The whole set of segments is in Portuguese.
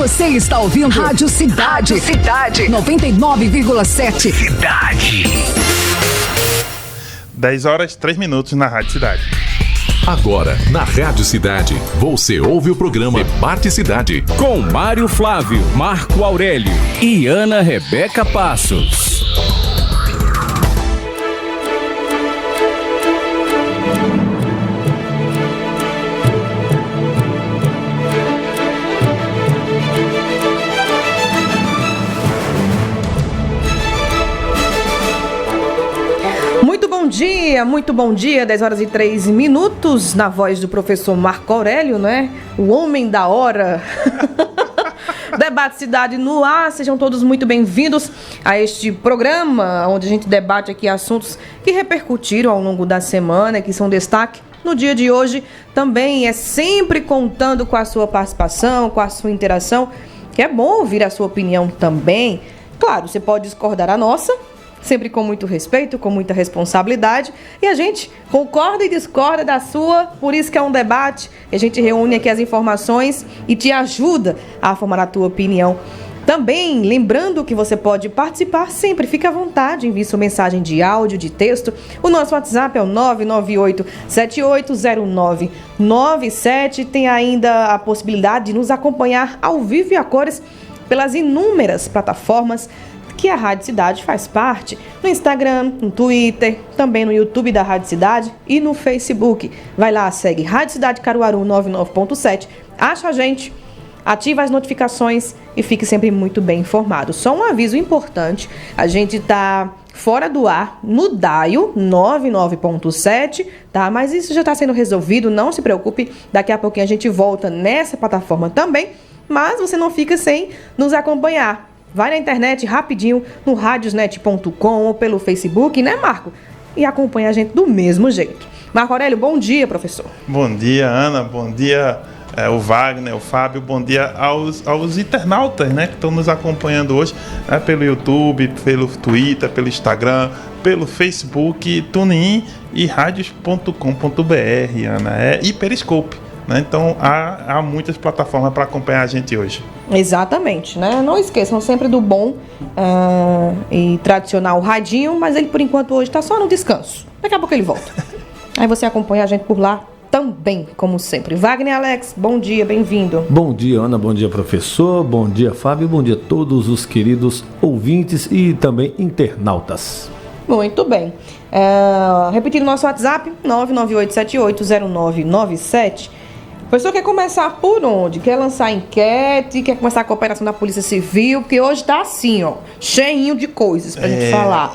Você está ouvindo Rádio Cidade. 99,7. Cidade. 10 horas, 3 minutos na Rádio Cidade. Agora, na Rádio Cidade, você ouve o programa Debate Cidade. Com Mário Flávio, Marco Aurélio e Ana Rebeca Passos. Muito bom dia, 10 horas e 3 minutos, na voz do professor Marco Aurélio, né? O homem da hora. Debate Cidade no ar, sejam todos muito bem-vindos a este programa, onde a gente debate aqui assuntos que repercutiram ao longo da semana, que são destaque no dia de hoje. Também é sempre contando com a sua participação, com a sua interação, que é bom ouvir a sua opinião também. Claro, você pode discordar a nossa, sempre com muito respeito, com muita responsabilidade. E a gente concorda e discorda da sua, por isso que é um debate. A gente reúne aqui as informações e te ajuda a formar a tua opinião. Também, lembrando que você pode participar sempre, fique à vontade, envie sua mensagem de áudio, de texto. O nosso WhatsApp é o 998-780997. Tem ainda a possibilidade de nos acompanhar ao vivo e a cores pelas inúmeras plataformas que a Rádio Cidade faz parte, no Instagram, no Twitter, também no YouTube da Rádio Cidade e no Facebook. Vai lá, segue Rádio Cidade Caruaru 99.7, acha a gente, ativa as notificações e fique sempre muito bem informado. Só um aviso importante, a gente está fora do ar no DAIO 99.7, tá? Mas isso já está sendo resolvido, não se preocupe, daqui a pouquinho a gente volta nessa plataforma também, mas você não fica sem nos acompanhar. Vai na internet rapidinho, no radiosnet.com ou pelo Facebook, né, Marco? E acompanha a gente do mesmo jeito. Marco Aurélio, bom dia, professor. Bom dia, Ana. Bom dia, o Wagner, o Fábio. Bom dia aos internautas, né, que estão nos acompanhando hoje, né, pelo YouTube, pelo Twitter, pelo Instagram, pelo Facebook, TuneIn e radios.com.br, Ana. E Periscope. Então há muitas plataformas para acompanhar a gente hoje. Exatamente, né? Não esqueçam sempre do bom e tradicional radinho, mas ele por enquanto hoje está só no descanso. Daqui a pouco ele volta. Aí você acompanha a gente por lá também, como sempre. Wagner Alex, bom dia, bem-vindo. Bom dia, Ana, bom dia, professor, bom dia, Fábio, bom dia a todos os queridos ouvintes e também internautas. Muito bem. Repetindo o nosso WhatsApp, 998780997. O professor quer começar por onde? Quer lançar enquete? Quer começar com a operação da Polícia Civil? Porque hoje tá assim, ó, cheinho de coisas pra gente falar.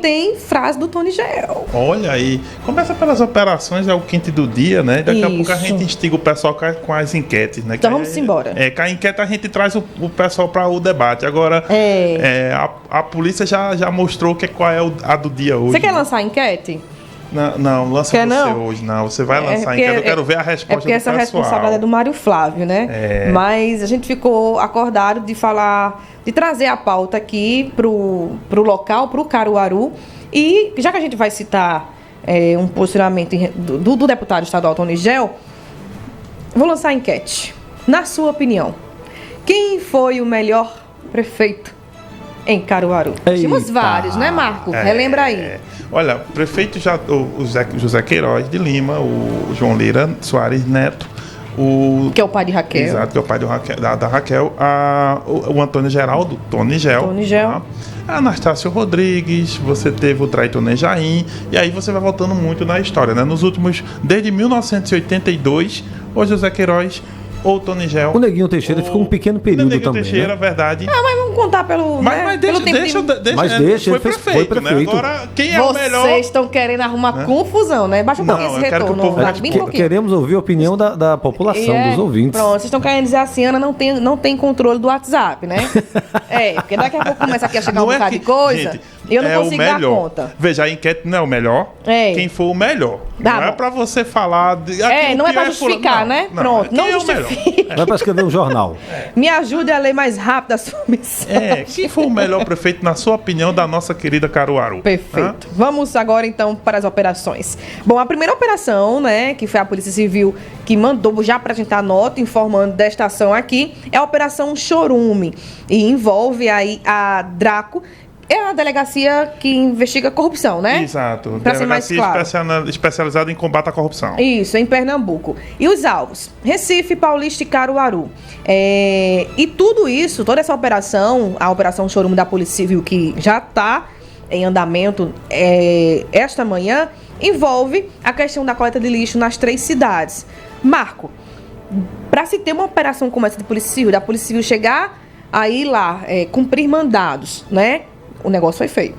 Tem frase do Tony Gel. Olha aí, começa pelas operações, é o quente do dia, né? Daqui a pouco a gente instiga o pessoal com as enquetes, né? Então vamos embora. Com a enquete a gente traz o pessoal para o debate. Agora, a polícia já mostrou qual é a do dia hoje. Você quer lançar a enquete? Não, lança você hoje, não. Você vai lançar enquete, eu quero ver a resposta do pessoal. Essa responsabilidade é do Mário Flávio, né? Mas a gente ficou acordado de trazer a pauta aqui pro local, pro Caruaru. E já que a gente vai citar um posicionamento do deputado estadual Tony Gel, vou lançar a enquete. Na sua opinião, quem foi o melhor prefeito em Caruaru? Tínhamos vários, né, Marco? Relembra aí. Olha, o prefeito o José Queiroz de Lima, o João Lira Soares Neto, que é o pai de Raquel. Exato, que é o pai da Raquel, o Antônio Geraldo, Tony Gel. Tá? A Anastácio Rodrigues, você teve o Traítor Nejaim, e aí você vai voltando muito na história, né? Desde 1982, o José Queiroz ou Tony Gel. O Neguinho Teixeira ficou um pequeno período também. O Neguinho Teixeira, verdade. Mas vamos contar pelo. Mas pelo deixa, foi prefeito. Né? Agora, quem é o melhor? Vocês estão querendo arrumar confusão, né? Baixa um pouquinho esse retorno. Queremos ouvir a opinião da população, dos ouvintes. Pronto, vocês estão querendo dizer assim, Ana não tem controle do WhatsApp, né? Porque daqui a pouco começa aqui a chegar um Não é bocado que- de coisa gente, e eu não é o consigo dar melhor. conta. Veja, a enquete não é o melhor. É. Quem for o melhor. Tá não é bom. pra você falar... Não é pra justificar, né? Pronto, não quem é o melhor? justifica. Não é para escrever um jornal. Me ajude a ler mais rápido a sua missão. Quem for o melhor prefeito, na sua opinião, da nossa querida Caruaru? Perfeito. Vamos agora, então, para as operações. Bom, a primeira operação, né, que foi a Polícia Civil que mandou já apresentar nota informando desta ação aqui, é a Operação Chorume. E envolve aí a Draco, é a delegacia que investiga corrupção, né? Exato. Pra ser mais Delegacia claro. especializada em combate à corrupção. Isso, em Pernambuco. E os alvos? Recife, Paulista e Caruaru. E tudo isso, toda essa operação, a Operação Chorume da Polícia Civil, que já está em andamento esta manhã, envolve a questão da coleta de lixo nas 3 cidades. Marco, para se ter uma operação como essa de Polícia Civil, da Polícia Civil chegar aí lá, cumprir mandados, né? O negócio foi feio.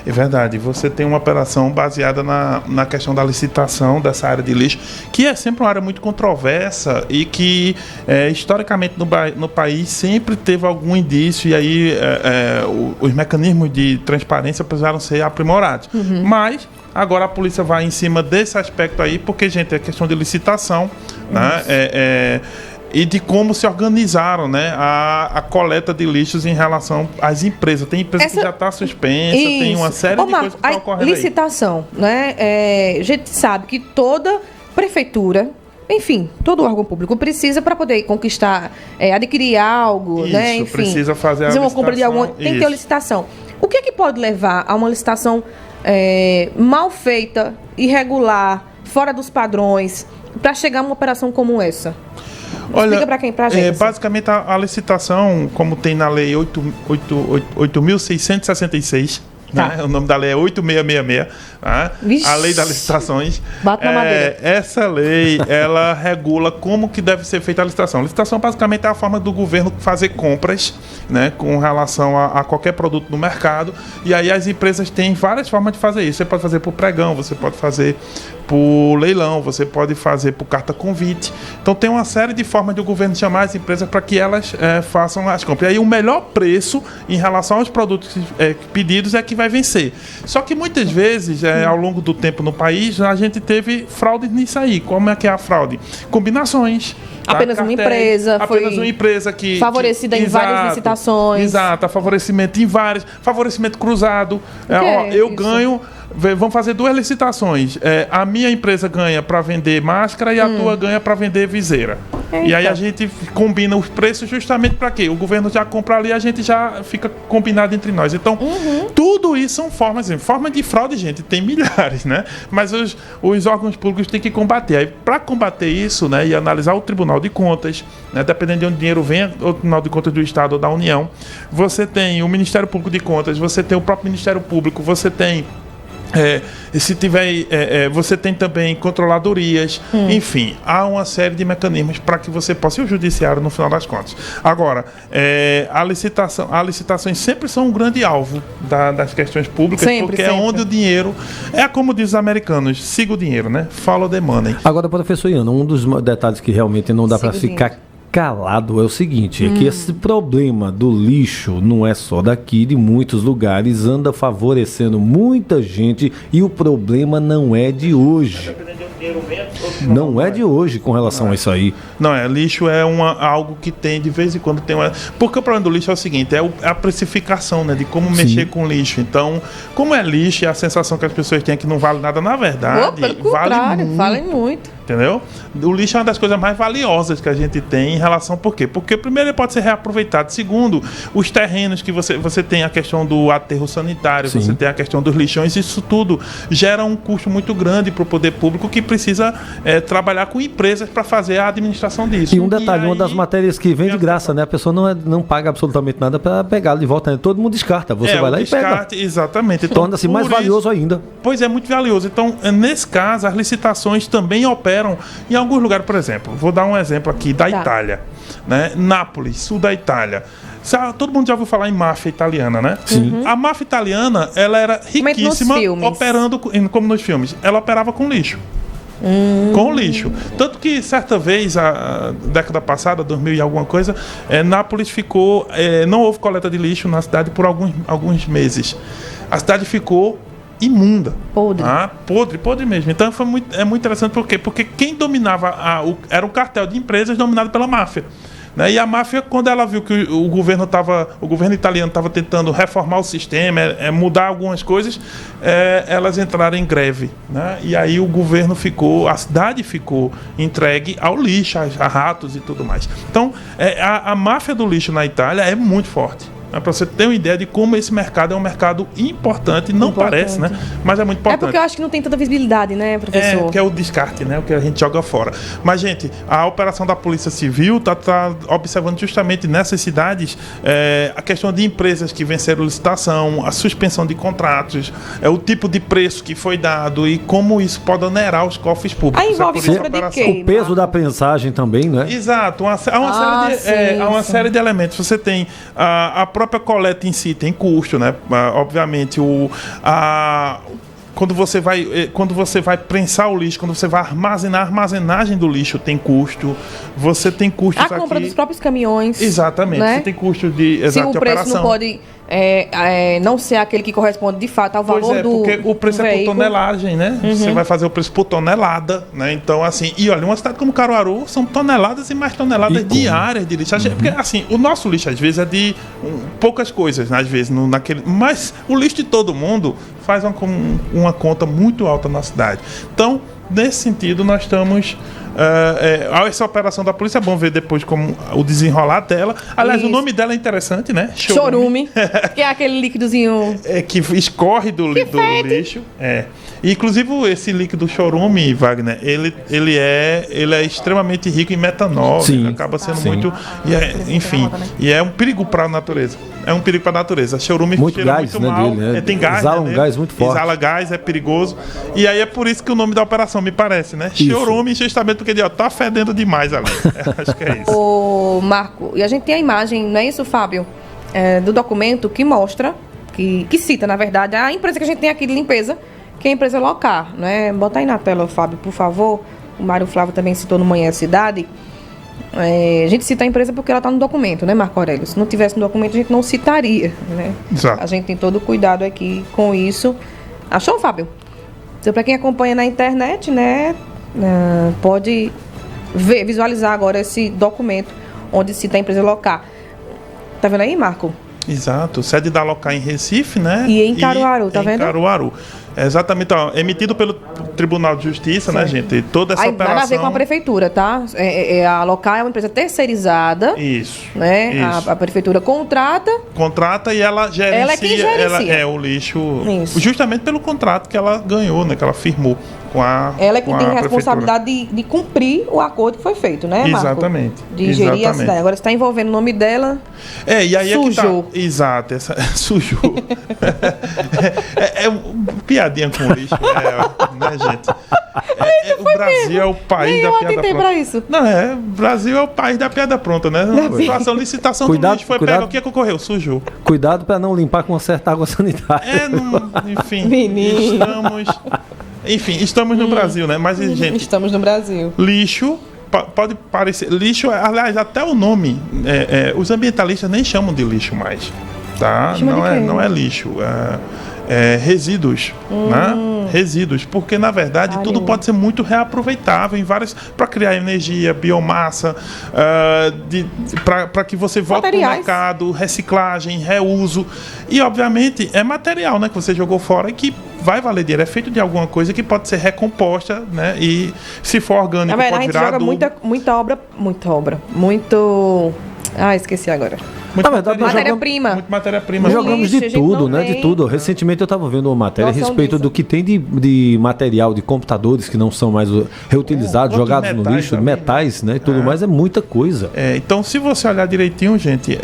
É verdade. Você tem uma operação baseada na questão da licitação dessa área de lixo, que é sempre uma área muito controversa e que, historicamente, no país sempre teve algum indício e aí os mecanismos de transparência precisaram ser aprimorados. Mas... agora a polícia vai em cima desse aspecto aí, porque, gente, é questão de licitação, né? E de como se organizaram, né, a coleta de lixos em relação às empresas. Tem empresa que já está suspensa, tem uma série de coisas que estão ocorrendo aí. Licitação, né? A gente sabe que toda prefeitura, enfim, todo órgão público precisa para poder conquistar, adquirir algo, Isso, né? Enfim, precisa fazer a uma compra de licitação, alguma, tem que ter isso. uma licitação. O que é que pode levar a uma licitação mal feita, irregular, fora dos padrões, para chegar a uma operação como essa? Explica para quem? Pra gente. Assim. Basicamente, a licitação, como tem na lei 8.666, Tá. né? O nome da lei é 8666, né? A lei das licitações. Bate na madeira. Essa lei, ela regula como que deve ser feita a licitação. A licitação, basicamente, é a forma do governo fazer compras, né, com relação a qualquer produto no mercado. E aí as empresas têm várias formas de fazer isso. Você pode fazer por pregão, você pode fazer por leilão, você pode fazer por carta convite. Então tem uma série de formas do governo chamar as empresas para que elas façam as compras. E aí o melhor preço em relação aos produtos pedidos é que vai vencer. Só que muitas vezes, ao longo do tempo no país, a gente teve fraude nisso aí. Como é que é a fraude? Combinações. Apenas uma empresa apenas uma empresa que favorecida em várias licitações. Exato, favorecimento em várias, favorecimento cruzado. Eu ganho. Vamos fazer 2 licitações. A minha empresa ganha para vender máscara e a tua ganha para vender viseira. Eita. E aí a gente combina os preços justamente para quê? O governo já compra ali e a gente já fica combinado entre nós. Então, tudo isso são formas. Formas de fraude, gente, tem milhares, né? Mas os órgãos públicos têm que combater. Aí, para combater isso, né, e analisar o Tribunal de Contas, né, dependendo de onde o dinheiro vem, o Tribunal de Contas do Estado ou da União, você tem o Ministério Público de Contas, você tem o próprio Ministério Público, você tem... se tiver, você tem também controladorias, enfim, há uma série de mecanismos para que você possa ir ao judiciário no final das contas. Agora, as licitações sempre são um grande alvo das questões públicas, porque é onde o dinheiro, como dizem os americanos, siga o dinheiro, né? Follow the money. Agora, professor Iana, um dos detalhes que realmente não dá para ficar calado é o seguinte, é que esse problema do lixo não é só daqui, de muitos lugares, anda favorecendo muita gente e o problema não é de hoje. Não é de hoje com relação a isso aí. Não, lixo é algo que tem, de vez em quando tem uma... Porque o problema do lixo é o seguinte, é a precificação, né, de como mexer com lixo. Então, como é lixo e a sensação que as pessoas têm é que não vale nada, na verdade, pelo contrário, vale muito. Entendeu? O lixo é uma das coisas mais valiosas que a gente tem em relação... Por quê? Porque, primeiro, ele pode ser reaproveitado. Segundo, os terrenos que você tem a questão do aterro sanitário, você tem a questão dos lixões, isso tudo gera um custo muito grande para o poder público que precisa trabalhar com empresas para fazer a administração disso. E um detalhe, uma das matérias que vem de graça, né? A pessoa não paga absolutamente nada para pegá-lo de volta, né? Todo mundo descarta. Você vai lá e pega. Exatamente. Então, torna-se mais valioso ainda. Pois é, muito valioso. Então, nesse caso, as licitações também operam em alguns lugares, por exemplo. Vou dar um exemplo aqui da Itália, né? Nápoles, sul da Itália. Todo mundo já ouviu falar em máfia italiana, né? Sim. A máfia italiana, ela era riquíssima, operando, como nos filmes, ela operava com lixo. Com o lixo. Tanto que certa vez, a década passada, 2000 e alguma coisa, Nápoles ficou... não houve coleta de lixo na cidade por alguns meses. A cidade ficou imunda. Podre. Podre mesmo. Então é muito interessante porque quem dominava era um cartel de empresas dominado pela máfia. Né? E a máfia, quando ela viu que o governo italiano estava tentando reformar o sistema, mudar algumas coisas, elas entraram em greve. Né? E aí a cidade ficou entregue ao lixo, a ratos e tudo mais. Então, a máfia do lixo na Itália é muito forte. Para você ter uma ideia de como esse mercado é um mercado importante, parece, né? Mas é muito importante. É porque eu acho que não tem tanta visibilidade, né, professor? Que é o descarte, né? O que a gente joga fora. Mas, gente, a operação da Polícia Civil tá observando justamente nessas cidades a questão de empresas que venceram licitação, a suspensão de contratos, o tipo de preço que foi dado e como isso pode onerar os cofres públicos. Aí envolve compra de quê? O peso da prensagem também, né? Exato. Há uma série de elementos. Você tem a própria coleta em si tem custo, né? Obviamente, quando você vai prensar o lixo, quando você vai armazenar, a armazenagem do lixo tem custo. Você tem custos aqui. A compra dos próprios caminhões. Exatamente. Né? Você tem custo de Se o preço operação. não pode não ser aquele que corresponde de fato ao valor do porque o preço é por tonelagem, né? Você vai fazer o preço por tonelada, né? Então, assim, e olha, uma cidade como Caruaru são toneladas e mais toneladas diárias de lixo. Porque, assim, o nosso lixo, às vezes, é de poucas coisas, né? Às vezes, mas o lixo de todo mundo faz uma conta muito alta na cidade. Então, nesse sentido, nós estamos... essa operação da polícia é bom ver depois como o desenrolar dela. Aliás, Isso. o nome dela é interessante, né? Chorume, que é aquele líquidozinho que escorre do lixo. E, inclusive, esse líquido chorume, Wagner, ele é extremamente rico em metanol. Sim. Acaba sendo muito... E é um perigo para a natureza. Chorume muito cheira gás, muito né, mal. dele, né? Tem gás, Exala né? um gás muito forte. Exala gás, é perigoso. E aí é por isso que o nome da operação me parece, né? Isso. Chorume, justamente porque tá fedendo demais ali. Acho que é isso. Ô, Marco, e a gente tem a imagem, não é isso, Fábio? Do documento que mostra, que cita, na verdade, a empresa que a gente tem aqui de limpeza, que é a empresa Locar, né? Bota aí na tela, Fábio, por favor. O Mário Flávio também citou no Manhã Cidade. A gente cita a empresa porque ela está no documento, né, Marco Aurélio? Se não tivesse no documento, a gente não citaria, né? Exato. A gente tem todo o cuidado aqui com isso. Achou, Fábio? Então, para quem acompanha na internet, né, pode visualizar agora esse documento onde cita a empresa Locar. Tá vendo aí, Marco? Exato. Sede da Locar em Recife, né? E em Caruaru, tá vendo? Em Caruaru. Exatamente, emitido pelo Tribunal de Justiça, né, gente? E toda essa operação... Nada a ver com a prefeitura, tá? A Locar é uma empresa terceirizada. Isso. Né? Isso. A prefeitura contrata e ela gerencia. Ela é quem gerencia. O lixo. Isso. Justamente pelo contrato que ela ganhou, né? Que ela firmou com a Ela é que tem a responsabilidade de cumprir o acordo que foi feito, né, Marco? Exatamente. De gerir a cidade. Agora, você está envolvendo o nome dela. E aí sujou. É que tá. Exato, sujou. Piadinha com lixo, né, gente? O Brasil mesmo. É o país da piada pronta. Pra isso. Não, o Brasil é o país da piada pronta, né? Situação, licitação do lixo foi pega. O que ocorreu? Sujou. Cuidado para não limpar com uma certa água sanitária. Enfim. Menino. Estamos no Brasil, né? Mas, gente... Estamos no Brasil. Lixo... Pode parecer... Lixo, aliás, até o nome... os ambientalistas nem chamam de lixo mais. Tá? Não é lixo. Resíduos, né? Resíduos, porque na verdade tudo pode ser muito reaproveitável em várias, para criar energia, biomassa, para que você volte para o mercado, reciclagem, reuso e obviamente é material, né, que você jogou fora e que vai valer dinheiro, é feito de alguma coisa que pode ser recomposta, né, e se for orgânico pode virar adubo. A gente joga muita obra, esqueci agora. Matéria-prima. Muito matéria-prima. Nós jogamos de tudo, né? De tudo. Recentemente eu estava vendo uma matéria a respeito do que tem de material de computadores que não são mais reutilizados, jogados no lixo, também, metais, né? E tudo mais, é muita coisa. Então, se você olhar direitinho, gente,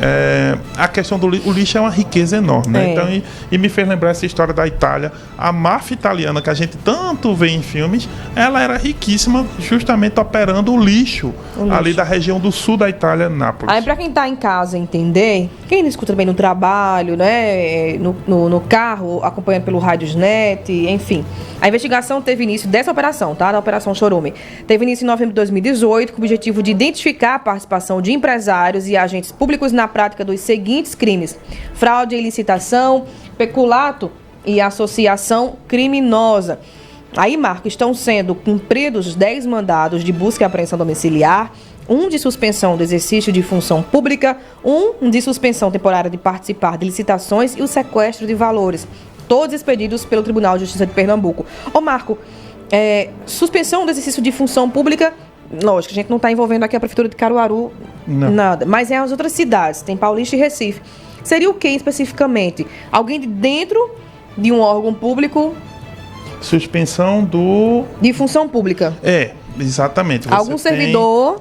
a questão do lixo é uma riqueza enorme, né? Então, e me fez lembrar essa história da Itália. A máfia italiana, que a gente tanto vê em filmes, ela era riquíssima justamente operando o lixo ali da região do sul da Itália, Nápoles. Aí, para quem está em casa entender, entender, quem não escuta também no trabalho, né, no carro, acompanhando pelo Rádiosnet, enfim. A investigação teve início dessa operação, tá? Da Operação Chorume. Teve início em novembro de 2018, com o objetivo de identificar a participação de empresários e agentes públicos na prática dos seguintes crimes: fraude e licitação, peculato e associação criminosa. Aí, Marco, estão sendo cumpridos 10 mandados de busca e apreensão domiciliar, 1 de suspensão do exercício de função pública, 1 de suspensão temporária de participar de licitações e o sequestro de valores, todos expedidos pelo Tribunal de Justiça de Pernambuco. Ô, Marco, suspensão do exercício de função pública, lógico, a gente não está envolvendo aqui a Prefeitura de Caruaru, não. Nada, mas é as outras cidades, tem Paulista e Recife. Seria o que especificamente? Alguém de dentro de um órgão público? Suspensão de função pública. Exatamente. Algum servidor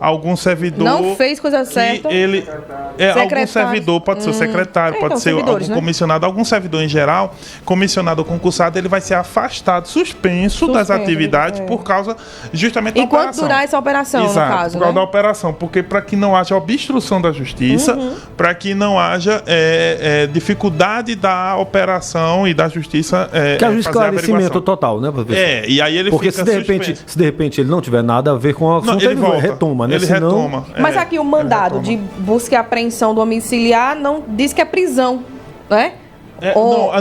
não fez coisa certa. Algum servidor, pode ser o secretário, pode ser algum comissionado, algum servidor em geral, comissionado ou concursado, ele vai ser afastado, suspenso das atividades por causa justamente da operação. Enquanto durar essa operação, no caso, por causa da operação, porque para que não haja obstrução da justiça, para que não haja dificuldade da operação e da justiça que haja esclarecimento total, né, professor? E aí ele porque fica se de repente ele não tiver nada a ver com o assunto, ele retoma, né? Ele retoma. Mas aqui o mandado de busca e apreensão domiciliar não diz que é prisão, né?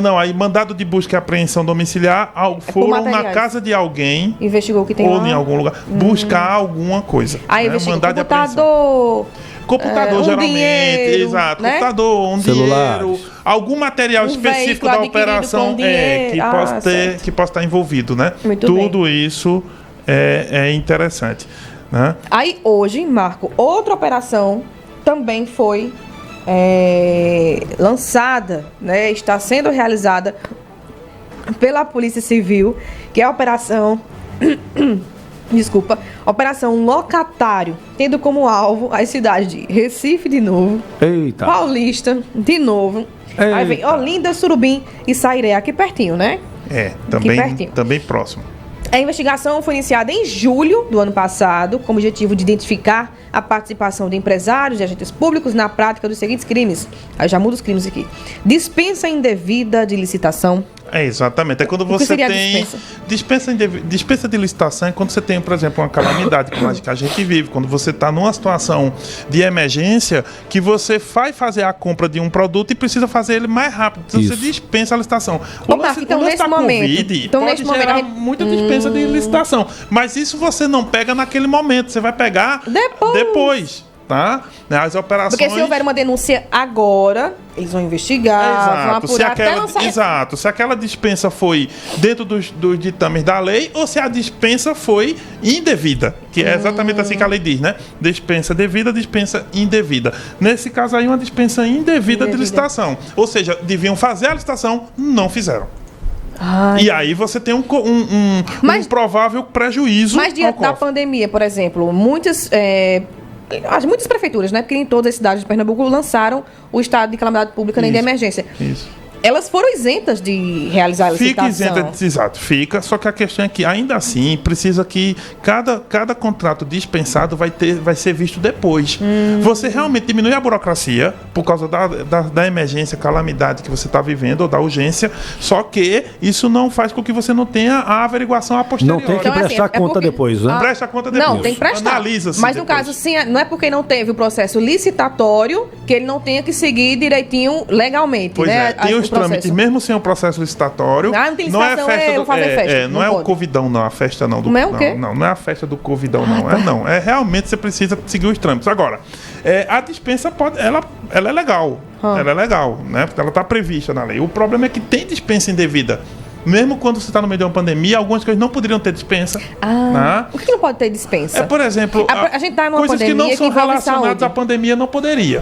Não, aí mandado de busca e apreensão domiciliar foram na casa de alguém, investigou o que tem ou lá, em algum lugar, buscar alguma coisa. Aí investigou computador, geralmente, dinheiro, exato, né? Computador, celular, dinheiro, algum material específico da operação que possa estar envolvido, né? Tudo isso é interessante, né? Aí hoje, Marco, outra operação também foi lançada, né? Está sendo realizada pela Polícia Civil, que é a operação Operação Locatário, tendo como alvo as cidades de Recife de novo, Paulista de novo, aí vem Olinda, Surubim e Sairé, aqui pertinho, né? Também próximo. A investigação foi iniciada em julho do ano passado, com o objetivo de identificar a participação de empresários e agentes públicos na prática dos seguintes crimes. Aí já muda os crimes aqui: dispensa indevida de licitação. Exatamente. É quando você tem dispensa de licitação, é quando você tem, por exemplo, uma calamidade como a que a gente vive, quando você está numa situação de emergência, que você vai fazer a compra de um produto e precisa fazer ele mais rápido. Então você dispensa a licitação. O lance da Covid pode gerar muita dispensa de licitação, mas isso você não pega naquele momento, você vai pegar depois. Tá? As operações... Porque se houver uma denúncia agora, eles vão investigar, vão apurar até não sair. Exato. Se aquela dispensa foi dentro dos ditames da lei ou se a dispensa foi indevida, que é exatamente assim que a lei diz, né? Dispensa devida, dispensa indevida. Nesse caso aí, uma dispensa indevida de licitação. Ou seja, deviam fazer a licitação, não fizeram. E aí você tem um provável prejuízo. Mas diante da pandemia, por exemplo, muitas prefeituras, né? Porque nem todas as cidades de Pernambuco lançaram o estado de calamidade pública nem de emergência. Elas foram isentas de realizar a licitação. Fica. Só que a questão é que, ainda assim, precisa que cada contrato dispensado vai ser visto depois. Você realmente diminui a burocracia por causa da emergência, calamidade que você está vivendo, ou da urgência, só que isso não faz com que você não tenha a averiguação a posteriori. Não tem que prestar conta depois, né? Presta conta depois. Não, tem que prestar. Analisa-se mas no depois. caso, sim, não é porque não teve o processo licitatório que ele não tenha que seguir direitinho legalmente, né? Tem os trâmites, mesmo sem o processo licitatório. Não tem licitação, não é o Covidão, não, a festa não. Não é o quê? Não é a festa do Covidão, não. É realmente você precisa seguir os trâmites. Agora, a dispensa ela é legal. Ela é legal, né? Porque ela está prevista na lei. O problema é que tem dispensa indevida. Mesmo quando você está no meio de uma pandemia, algumas coisas não poderiam ter dispensa. Né? O que não pode ter dispensa? Por exemplo, a gente está numa coisas que não são relacionadas à pandemia não poderia.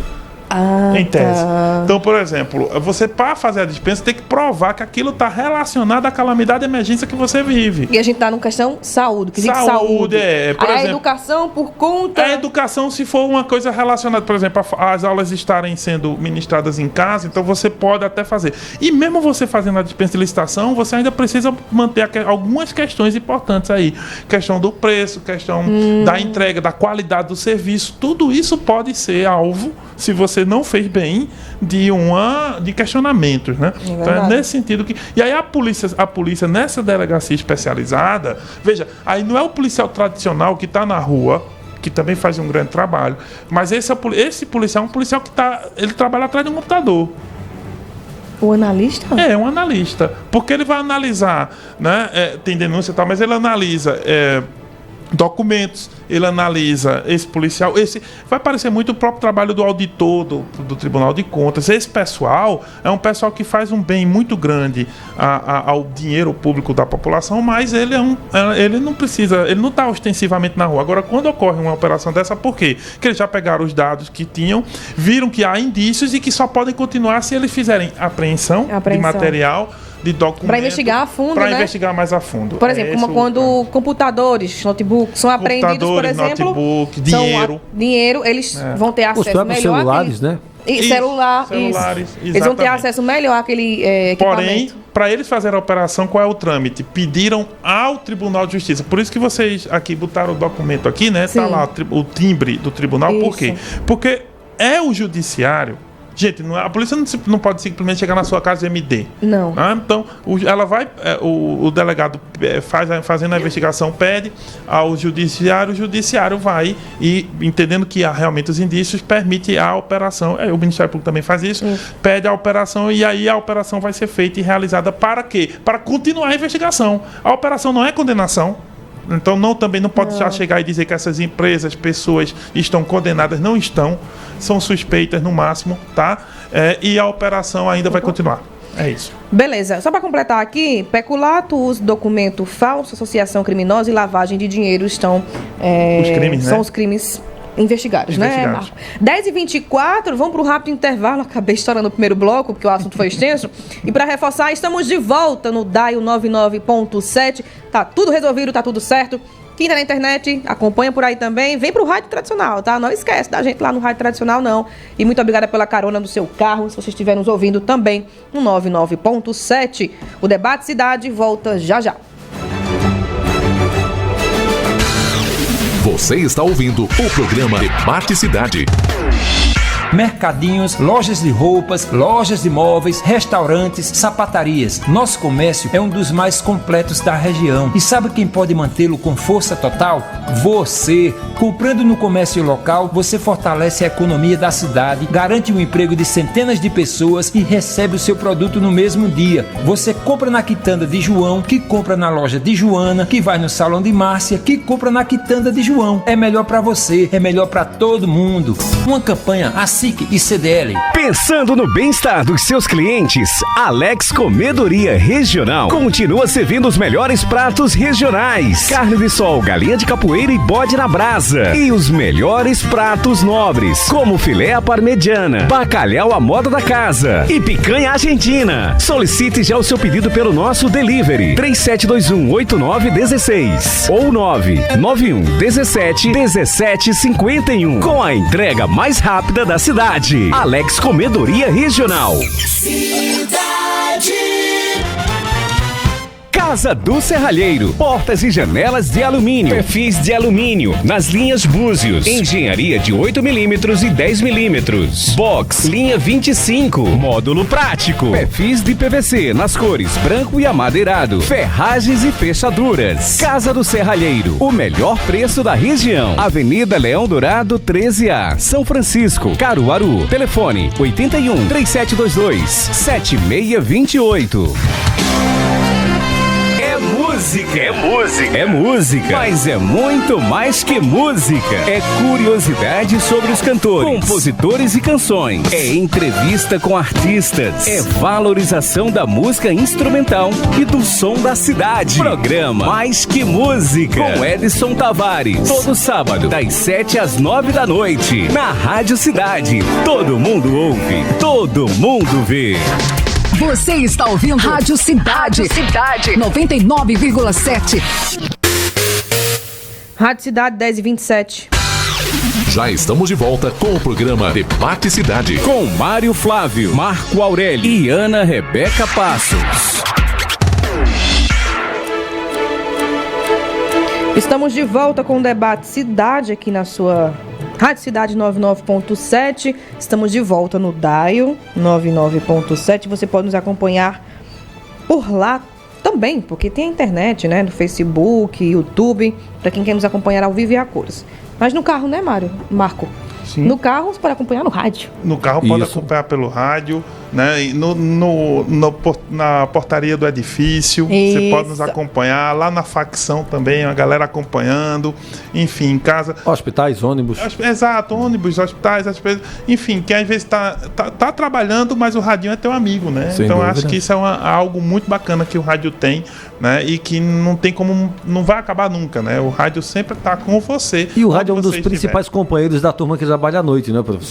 Em tese. Então, por exemplo, você, para fazer a dispensa, tem que provar que aquilo está relacionado à calamidade e emergência que você vive. E a gente está numa questão saúde. Por exemplo, a educação por conta... A educação, se for uma coisa relacionada, por exemplo, as aulas estarem sendo ministradas em casa, então você pode até fazer. E mesmo você fazendo a dispensa de licitação, você ainda precisa manter algumas questões importantes aí. Questão do preço, questão da entrega, da qualidade do serviço. Tudo isso pode ser alvo, se você você não fez bem de questionamentos, né? Então é nesse sentido que... E aí a polícia nessa delegacia especializada, veja, aí não é o policial tradicional que está na rua, que também faz um grande trabalho, mas esse policial é um policial que ele trabalha atrás de um computador. O analista? É, um analista. Porque ele vai analisar, né? Tem denúncia e tal, mas ele analisa documentos, ele analisa esse policial. Vai parecer muito o próprio trabalho do auditor do Tribunal de Contas. Esse pessoal é um pessoal que faz um bem muito grande ao dinheiro público da população, mas ele não está ostensivamente na rua. Agora, quando ocorre uma operação dessa, por quê? Porque eles já pegaram os dados que tinham, viram que há indícios e que só podem continuar se eles fizerem apreensão. De material, de documento. Para investigar a fundo, Para investigar mais a fundo. Por exemplo, como quando computadores, notebooks são apreendidos, por exemplo. Notebook, dinheiro, eles vão ter acesso os próprios melhor. Celulares, né? Celulares, eles vão ter acesso melhor àquele equipamento. Porém, para eles fazerem a operação, qual é o trâmite? Pediram ao Tribunal de Justiça. Por isso que vocês aqui botaram o documento aqui, né? Sim. Tá lá o timbre do tribunal. Isso. Por quê? Porque é o judiciário. Gente, a polícia não pode simplesmente chegar na sua casa e MD. Não. Então, ela vai... O delegado fazendo a investigação pede ao judiciário, o judiciário vai e, entendendo que há realmente os indícios, permite a operação. O Ministério Público também faz isso. Pede a operação e aí a operação vai ser feita e realizada para quê? Para continuar a investigação. A operação não é condenação. Então também não pode já chegar e dizer que essas empresas, pessoas estão condenadas. Não estão, são suspeitas no máximo, tá? E a operação ainda vai continuar. É isso. Beleza. Só para completar aqui, peculato, uso de documento falso, associação criminosa e lavagem de dinheiro estão... os crimes, são né? os crimes investigados, né, Marco? 10h24, vamos para o rápido intervalo. Acabei estourando o primeiro bloco, porque o assunto foi extenso. E para reforçar, estamos de volta no DAIO 99.7. Tá tudo resolvido, tá tudo certo. Quem tá na internet, acompanha por aí também. Vem pro rádio tradicional, tá? Não esquece da gente lá no rádio tradicional, não. E muito obrigada pela carona no seu carro, se você estiver nos ouvindo também no 99.7. O Debate Cidade volta já já. Você está ouvindo o programa Debate Cidade. Mercadinhos, lojas de roupas, lojas de móveis, restaurantes, sapatarias. Nosso comércio é um dos mais completos da região. E sabe quem pode mantê-lo com força total? Você. Comprando no comércio local, você fortalece a economia da cidade, garante o emprego de centenas de pessoas e recebe o seu produto no mesmo dia. Você compra na quitanda de João, que compra na loja de Joana, que vai no salão de Márcia, que compra na quitanda de João. É melhor para você, é melhor para todo mundo. Uma campanha assim e CDL. Pensando no bem-estar dos seus clientes, Alex Comedoria Regional continua servindo os melhores pratos regionais: carne de sol, galinha de capoeira e bode na brasa. E os melhores pratos nobres, como filé à parmegiana, bacalhau à moda da casa e picanha argentina. Solicite já o seu pedido pelo nosso delivery 3721-8916 ou 991-17-1751, com a entrega mais rápida da cidade. Alex Comedoria Regional. Casa do Serralheiro, portas e janelas de alumínio, perfis de alumínio, nas linhas Búzios, engenharia de 8mm e 10mm, box, linha 25, módulo prático, perfis de PVC nas cores branco e amadeirado, ferragens e fechaduras. Casa do Serralheiro, o melhor preço da região. Avenida Leão Dourado 13A, São Francisco, Caruaru. Telefone 81 3722 7628. É música, mas é muito mais que música. É curiosidade sobre os cantores, compositores e canções. É entrevista com artistas. É valorização da música instrumental e do som da cidade. Programa Mais Que Música, com Edson Tavares. Todo sábado, das 7 às 9 da noite, na Rádio Cidade. Todo mundo ouve, todo mundo vê. Você está ouvindo Rádio Cidade. 99,7. Rádio Cidade 10h27. Já estamos de volta com o programa Debate Cidade. Com Mário Flávio, Marco Aurélio e Ana Rebeca Passos. Estamos de volta com o Debate Cidade aqui na sua Rádio Cidade 99.7. Estamos de volta no Dial 99.7. Você pode nos acompanhar por lá também, porque tem a internet, né? No Facebook, YouTube, para quem quer nos acompanhar ao vivo e a cores. Mas no carro, né, Marco? Sim. No carro você pode acompanhar no rádio. No carro pode acompanhar pelo rádio, né? E na portaria do edifício, você pode nos acompanhar. Lá na facção também, a galera acompanhando. Enfim, em casa. Hospitais, ônibus. Exato, ônibus, hospitais, enfim, que às vezes tá trabalhando, mas o radinho é teu amigo, né? Sem então dúvida. acho que isso é algo muito bacana que o rádio tem, né? E que não tem como, não vai acabar nunca, né? O rádio sempre tá com você. E o rádio é um dos principais companheiros da turma que trabalha à noite, né, professor?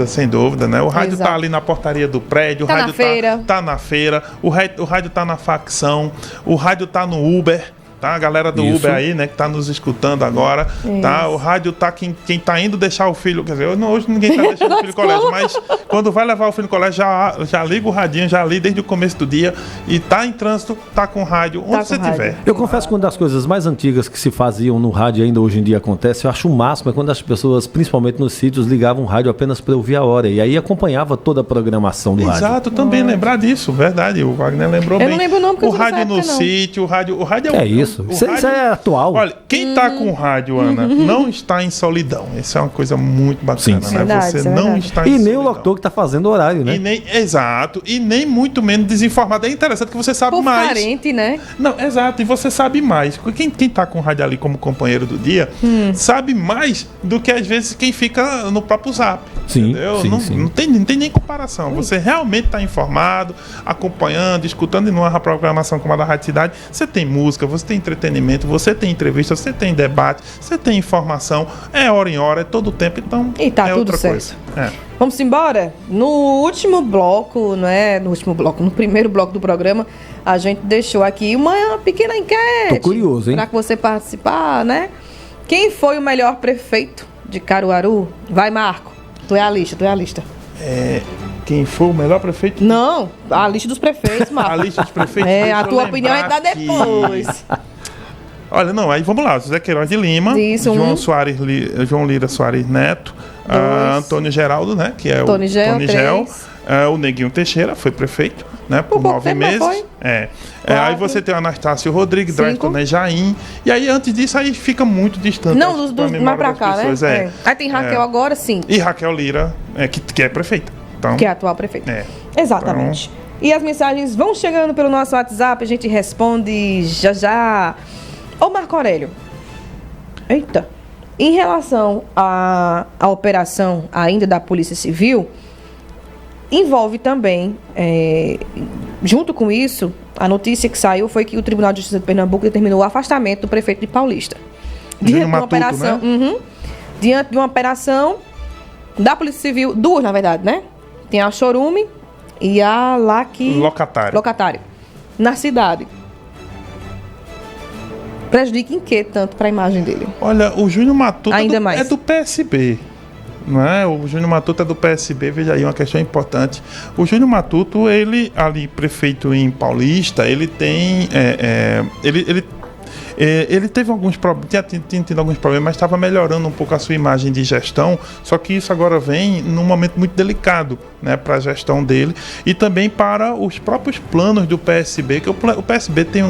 Sem dúvida, né? O rádio Exato. tá ali na portaria do prédio, Tá o rádio na feira. tá na feira, o rádio tá na facção, o rádio tá no Uber, tá? A galera do Isso. Uber aí, né, que tá nos escutando agora, tá? O rádio tá quem tá indo deixar o filho, quer dizer, hoje ninguém tá deixando o filho no colégio, mas quando vai levar o filho no colégio, já liga o radinho, já li desde o começo do dia e tá em trânsito, tá com rádio, onde Tá com você rádio. tiver. Eu confesso que uma das coisas mais antigas que se faziam no rádio e ainda hoje em dia acontece, eu acho o máximo é quando as pessoas, principalmente nos sítios, ligavam o rádio apenas para ouvir a hora e aí acompanhava toda a programação do rádio. Exato, também lembrar disso, verdade, o Wagner lembrou Eu bem. não lembro não, porque eu o sou dessa rádio no época, não. sítio, o rádio É isso. Isso é atual. Olha, quem tá com rádio, Ana, não está em solidão. Isso é uma coisa muito bacana, Sim. né? Verdade, Você isso é não verdade. está em E nem solidão. o locutor que tá fazendo horário, né? E nem, exato, e nem muito menos desinformado. É interessante que você sabe Por mais. carente, né? Não, exato, e você sabe mais. Quem tá com o rádio ali como companheiro do dia, sabe mais do que às vezes quem fica no próprio Zap. Sim, Entendeu? sim, não, sim. não tem nem comparação. Você realmente está informado, acompanhando, escutando, e numa programação como a da Rádio Cidade, você tem música, você tem entretenimento, você tem entrevista, você tem debate, você tem informação, é hora em hora, é todo o tempo, então E tá é tudo outra certo. coisa. É. Vamos embora? No último bloco, não é? No primeiro bloco do programa, a gente deixou aqui uma pequena enquete. Tô curioso, hein? Pra que você participar, né? Quem foi o melhor prefeito de Caruaru? Vai, Marco. Tu é a lista. Quem foi o melhor prefeito? Não, a lista dos prefeitos, Marco. A lista dos prefeitos. É, deixa a eu tua opinião é lembrar dar aqui. depois. Olha, não, aí vamos lá. José Queiroz de Lima, Isso, João Lira Soares Neto, Antônio Geraldo, né? Que é o Tony Gel, Tony Gel. 3. O Neguinho Teixeira foi prefeito, né? Por pouco 9 tempo, meses. foi? Aí 4. você tem o Anastácio Rodrigues, 5. Draston Nejaim. E aí, antes disso, aí fica muito distante. Não, acho, dos pra mais memória pra das cá, pessoas, né? Aí tem Raquel agora, sim, E Raquel Lira, que é prefeita. Então, que é a atual prefeita. É. Exatamente. E as mensagens vão chegando pelo nosso WhatsApp, a gente responde já já. Ô Marco Aurélio, eita, em relação à operação ainda da Polícia Civil, envolve também, junto com isso, a notícia que saiu foi que o Tribunal de Justiça de Pernambuco determinou o afastamento do prefeito de Paulista. Júnior Matuto, né? Diante de uma operação da Polícia Civil, duas na verdade, né? Tem a Chorume e a Locatário. Na cidade. Prejudica em que tanto para a imagem dele? Olha, o Júnior Matuto Ainda mais. é do PSB. Não é? O Júnior Matuto é do PSB, veja aí uma questão importante. O Júnior Matuto, ele ali, prefeito em Paulista, ele tem. Ele teve alguns problemas, tinha tido alguns problemas, mas estava melhorando um pouco a sua imagem de gestão, só que isso agora vem num momento muito delicado, né, para a gestão dele e também para os próprios planos do PSB, que o PSB tem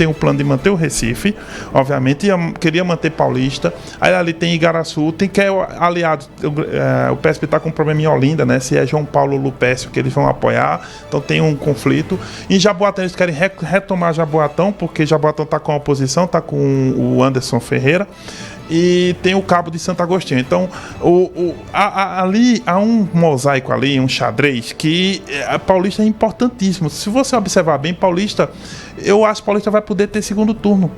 um plano de manter o Recife, obviamente, queria manter Paulista, aí ali tem Igaraçu, que é aliado, o PSB está com um problema em Olinda, né, se é João Paulo Lupécio que eles vão apoiar, então tem um conflito. Em Jaboatão eles querem retomar Jaboatão, porque Jaboatão está com a oposição, está com o Anderson Ferreira, e tem o Cabo de Santo Agostinho. Então, ali há um mosaico ali, um xadrez, que a Paulista é importantíssimo. Se você observar bem, eu acho que Paulista vai poder ter segundo turno,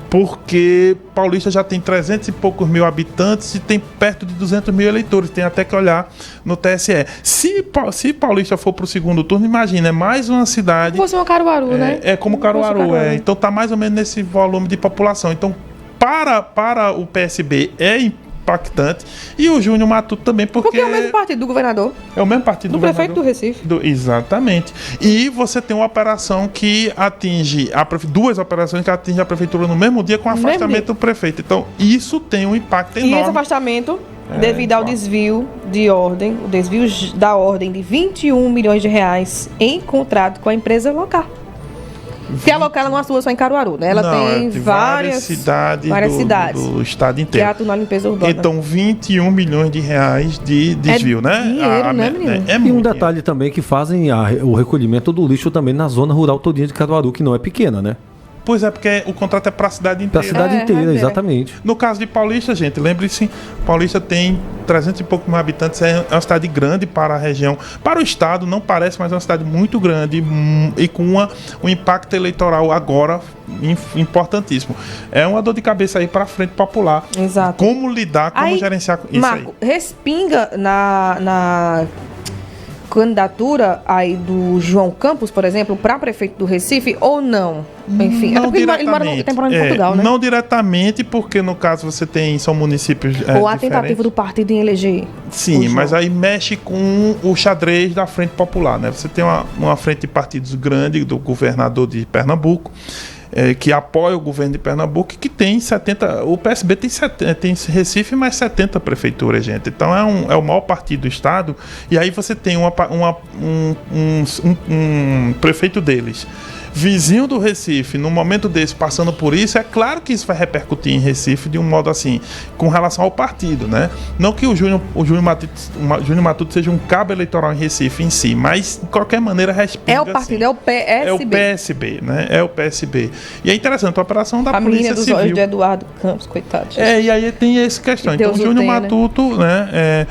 porque Paulista já tem 300 e poucos mil habitantes e tem perto de 200 mil eleitores, tem até que olhar no TSE. Se Paulista for para o segundo turno, imagina, é mais uma cidade... Fosse uma Caruaru, né? É como Caruaru, então tá mais ou menos nesse volume de população. Então, para o PSB é impactante, e o Júnior Matuto também, porque é o mesmo partido do governador. É o mesmo partido do prefeito do Recife. Exatamente. E você tem uma operação que atinge duas operações que atingem a prefeitura no mesmo dia com o afastamento do prefeito. Então, isso tem um impacto enorme. E esse afastamento devido ao desvio da ordem de 21 milhões de reais em contrato com a empresa local. Que a local não atua só em Caruaru, né? Ela tem várias cidades do estado inteiro. Que atua na limpeza urbana. Então, 21 milhões de reais de desvio, né? Dinheiro, né, menino? E um detalhe também que fazem o recolhimento do lixo também na zona rural todinha de Caruaru, que não é pequena, né? Pois é, porque o contrato é para a cidade inteira. Para a cidade inteira, exatamente. No caso de Paulista, gente, lembre-se, Paulista tem 300 e poucos mil habitantes, é uma cidade grande para a região. Para o estado, não parece, mas é uma cidade muito grande e com um impacto eleitoral agora importantíssimo. É uma dor de cabeça aí para a Frente Popular. Exato. Como lidar, como gerenciar isso Marco, aí. Respinga na candidatura aí do João Campos, por exemplo, para prefeito do Recife ou não? Enfim, não ele mora em Portugal, né? Não diretamente, porque no caso você tem, são municípios ou a tentativa do partido em eleger. Sim, mas aí mexe com o xadrez da Frente Popular, né? Você tem uma frente de partidos grande do governador de Pernambuco, que apoia o governo de Pernambuco, que tem 70... O PSB tem Recife mais 70 prefeituras, gente. Então é o maior partido do estado. E aí você tem um prefeito deles, vizinho do Recife, num momento desse, passando por isso, é claro que isso vai repercutir em Recife de um modo assim, com relação ao partido, né? Não que o Júnior Matuto seja um cabo eleitoral em Recife em si, mas de qualquer maneira respinga. É o partido, assim. É o PSB, né? É o PSB. E é interessante, a operação da Polícia Civil. A menina dos olhos de Eduardo Campos, coitado. E aí tem essa questão. Então o Júnior Matuto, né,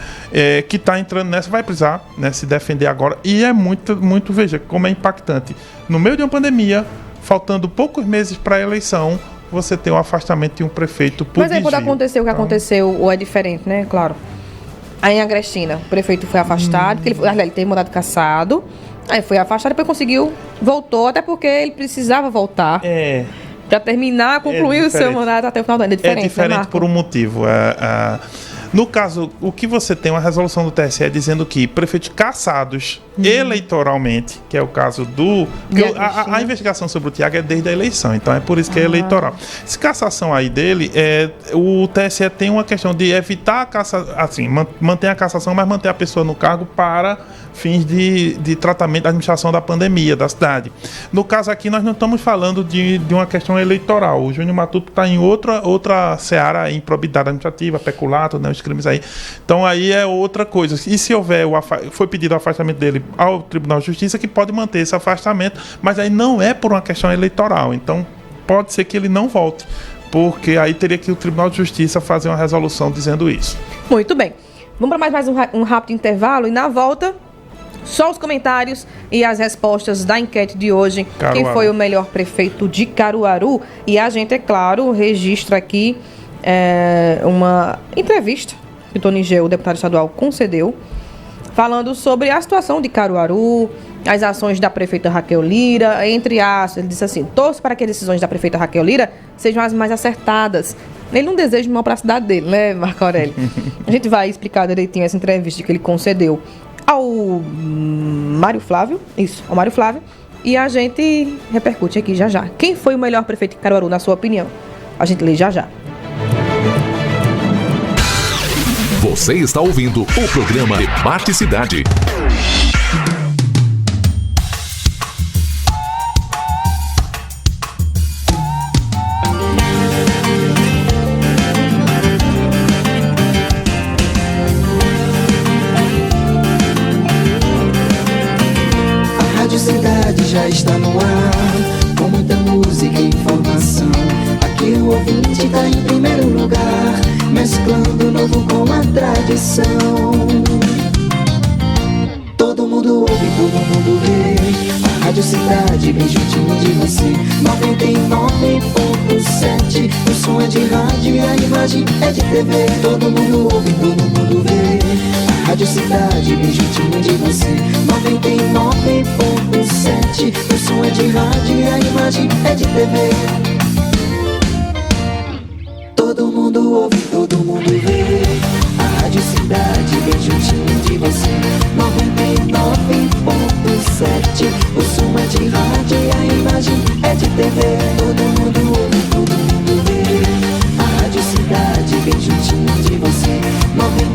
que está entrando nessa, vai precisar, né, se defender agora. E é muito, veja, como é impactante. No meio de uma pandemia, faltando poucos meses para a eleição, você tem um afastamento de um prefeito por Mas aí quando aconteceu o que aconteceu, ou é diferente, né? Claro. Aí em Agrestina, o prefeito foi afastado, porque ele teve mandado cassado, aí foi afastado, depois voltou, até porque ele precisava voltar. Para terminar, concluir o seu mandato até o final do ano. É diferente, né, por um motivo. No caso, o que você tem uma resolução do TSE dizendo que prefeitos cassados eleitoralmente, que é o caso do... A investigação sobre o Tiago é desde a eleição, então é por isso que é eleitoral. Se cassação aí dele, o TSE tem uma questão de evitar a cassação, assim, manter a cassação, mas manter a pessoa no cargo para fins de tratamento da administração da pandemia da cidade. No caso aqui, nós não estamos falando de uma questão eleitoral. O Júnior Matuto está em outra seara, improbidade administrativa, peculato, né, os crimes aí. Então aí é outra coisa. E se houver, foi pedido o afastamento dele ao Tribunal de Justiça, que pode manter esse afastamento, mas aí não é por uma questão eleitoral. Então pode ser que ele não volte, porque aí teria que o Tribunal de Justiça fazer uma resolução dizendo isso. Muito bem. Vamos para mais um rápido intervalo e na volta... Só os comentários e as respostas da enquete de hoje. Caruaru. Quem foi o melhor prefeito de Caruaru? E a gente, é claro, registra aqui uma entrevista que o Tony Geu, o deputado estadual, concedeu, falando sobre a situação de Caruaru, as ações da prefeita Raquel Lira, entre aspas. Ele disse assim: torço para que as decisões da prefeita Raquel Lira sejam as mais acertadas. Ele não deseja mal para a cidade dele, né, Marco Aurélio? A gente vai explicar direitinho essa entrevista que ele concedeu ao Mário Flávio, ao Mário Flávio, e a gente repercute aqui já. Quem foi o melhor prefeito de Caruaru, na sua opinião? A gente lê já. Você está ouvindo o programa Debate Cidade. Já está no ar, com muita música e informação. Aqui o ouvinte está em primeiro lugar, mesclando o novo com a tradição. Todo mundo ouve, todo mundo vê. A Rádio Cidade, bem juntinho de você. 99.7, o som é de rádio e a imagem é de TV. Todo mundo ouve, todo mundo vê. A Rádio Cidade, bem juntinho de você. 99.7, o som é de rádio e a imagem é de TV. Todo mundo ouve, todo mundo vê. A Rádio Cidade, bem juntinho de você. 99.7, o som é de rádio e a imagem é de TV. Todo mundo ouve, todo mundo vê. A Rádio Cidade, bem juntinho de você. 99.7,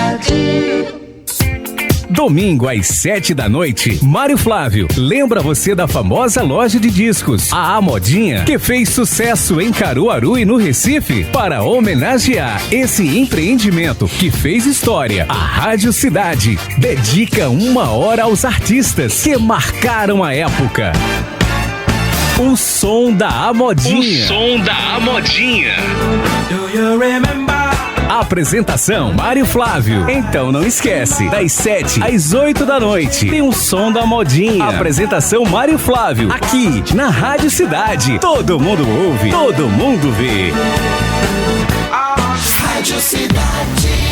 cidade. Domingo às 7 da noite, Mário Flávio lembra você da famosa loja de discos, a Modinha, que fez sucesso em Caruaru e no Recife. Para homenagear esse empreendimento que fez história, a Rádio Cidade dedica 1 hora aos artistas que marcaram a época. O som da Modinha. O som da Modinha. Do you remember? Apresentação Mário Flávio. Então não esquece, das 7 às 8 da noite tem o som da Modinha. Apresentação Mário Flávio, aqui na Rádio Cidade. Todo mundo ouve, todo mundo vê. Rádio Cidade.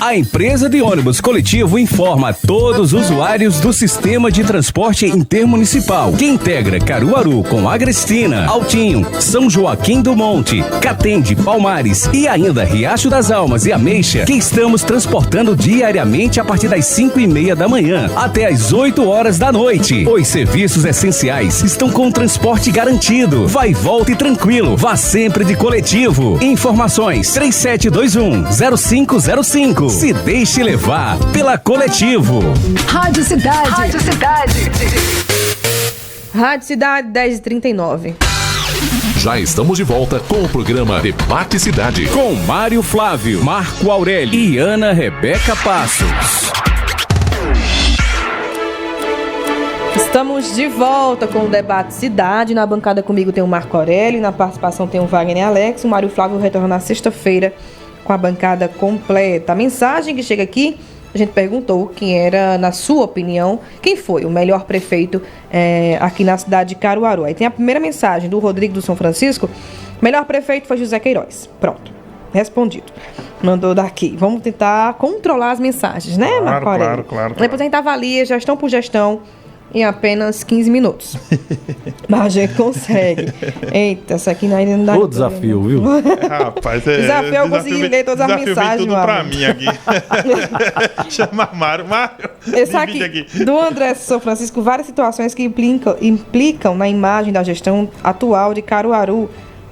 A empresa de ônibus coletivo informa a todos os usuários do sistema de transporte intermunicipal que integra Caruaru com Agrestina, Altinho, São Joaquim do Monte, Catende, Palmares e ainda Riacho das Almas e Ameixa, que estamos transportando diariamente a partir das 5:30 da manhã até as 8 horas da noite. Os serviços essenciais estão com transporte garantido. Vai, volta e tranquilo. Vá sempre de coletivo. Informações 3721-0505. Se deixe levar pela Coletivo. Rádio Cidade. Rádio Cidade. Rádio Cidade 10h39. Já estamos de volta com o programa Debate Cidade. Com Mário Flávio, Marco Aurélio e Ana Rebeca Passos. Estamos de volta com o Debate Cidade. Na bancada comigo tem o Marco Aurélio, na participação tem o Wagner e Alex. O Mário Flávio retorna na sexta-feira com a bancada completa. A mensagem que chega aqui, a gente perguntou quem era, na sua opinião, quem foi o melhor prefeito aqui na cidade de Caruaru. Aí tem a primeira mensagem do Rodrigo do São Francisco. O melhor prefeito foi José Queiroz. Pronto, respondido. Mandou daqui. Vamos tentar controlar as mensagens, né, Marco Aurélio? Claro. Depois a gente avalia gestão por gestão em apenas 15 minutos. Mas a gente consegue. Eita, essa aqui ainda não dá. O desafio, viu? Rapaz, desafio eu consegui ler todas as mensagens. Tudo pra mim aqui. Chama Mário. Essa aqui, do André São Francisco, várias situações que implicam na imagem da gestão atual de Caruaru.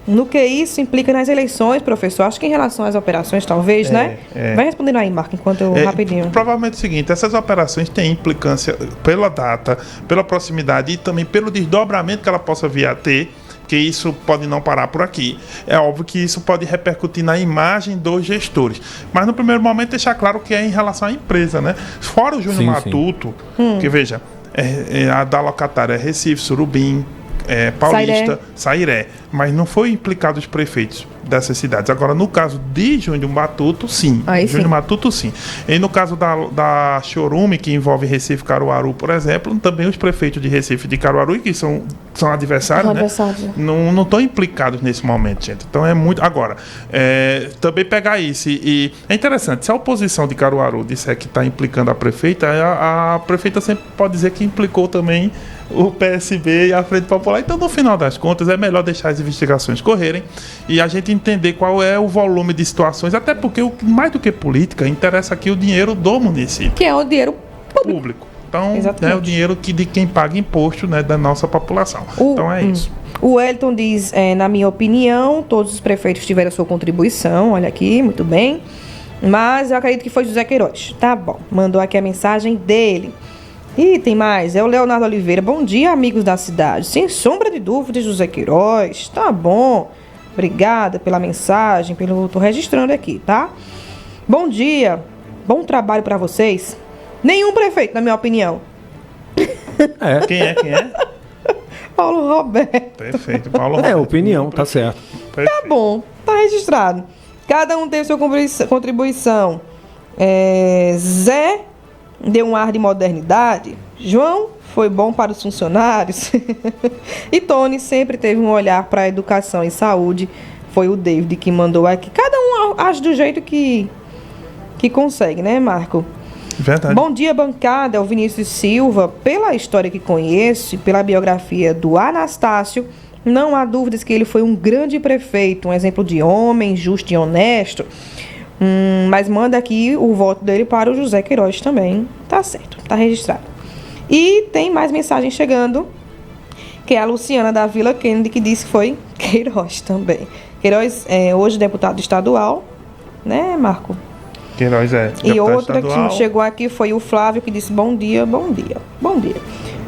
No que isso implica nas eleições, professor? Acho que em relação às operações, talvez, né? Vai respondendo aí, Marco, enquanto eu rapidinho. Provavelmente é o seguinte, essas operações têm implicância pela data, pela proximidade e também pelo desdobramento que ela possa vir a ter, que isso pode não parar por aqui. É óbvio que isso pode repercutir na imagem dos gestores. Mas no primeiro momento deixar claro que é em relação à empresa, né? Fora o Júnior Matuto, que veja, a da locatária é Recife, Surubim, Paulista, Sairé, mas não foi implicado os prefeitos dessas cidades. Agora, no caso de Júnior Matuto, sim. Júnior Matuto, sim. E no caso da Chorume, que envolve Recife e Caruaru, por exemplo, também os prefeitos de Recife e de Caruaru, que são adversários, né? Não estão implicados nesse momento, gente. Então é muito... Agora, também pegar isso e é interessante, se a oposição de Caruaru disser que está implicando a prefeita, a prefeita sempre pode dizer que implicou também o PSB e a Frente Popular. Então, no final das contas, é melhor deixar as investigações correrem e a gente entender qual é o volume de situações, até porque, mais do que política, interessa aqui o dinheiro do município. Que é o dinheiro público. Então, é o dinheiro de quem paga imposto, né, da nossa população. Então, é isso. O Elton diz, na minha opinião, todos os prefeitos tiveram a sua contribuição, olha aqui, muito bem, mas eu acredito que foi José Queiroz. Tá bom, mandou aqui a mensagem dele. E tem mais, é o Leonardo Oliveira. Bom dia, amigos da cidade. Sem sombra de dúvida, José Queiroz. Tá bom. Obrigada pela mensagem, tô registrando aqui, tá? Bom dia. Bom trabalho pra vocês. Nenhum prefeito, na minha opinião. Quem é? Paulo Roberto. Perfeito, Paulo Roberto. É opinião, tá certo. Perfeito. Tá bom, tá registrado. Cada um teve sua contribuição. Zé deu um ar de modernidade. João foi bom para os funcionários. E Tony sempre teve um olhar para a educação e saúde. Foi o David que mandou aqui. Cada um age do jeito que consegue, né, Marco? Verdade. Bom dia, bancada. É o Vinícius Silva. Pela história que conheço e pela biografia do Anastácio, não há dúvidas que ele foi um grande prefeito, um exemplo de homem, justo e honesto. Mas manda aqui o voto dele para o José Queiroz também. Tá certo, tá registrado. E tem mais mensagem chegando, que é a Luciana da Vila Kennedy, que disse que foi Queiroz também. Queiroz é hoje deputado estadual, né, Marco? Queiroz é. E outra estadual. que chegou aqui foi o Flávio, que disse bom dia, bom dia, bom dia.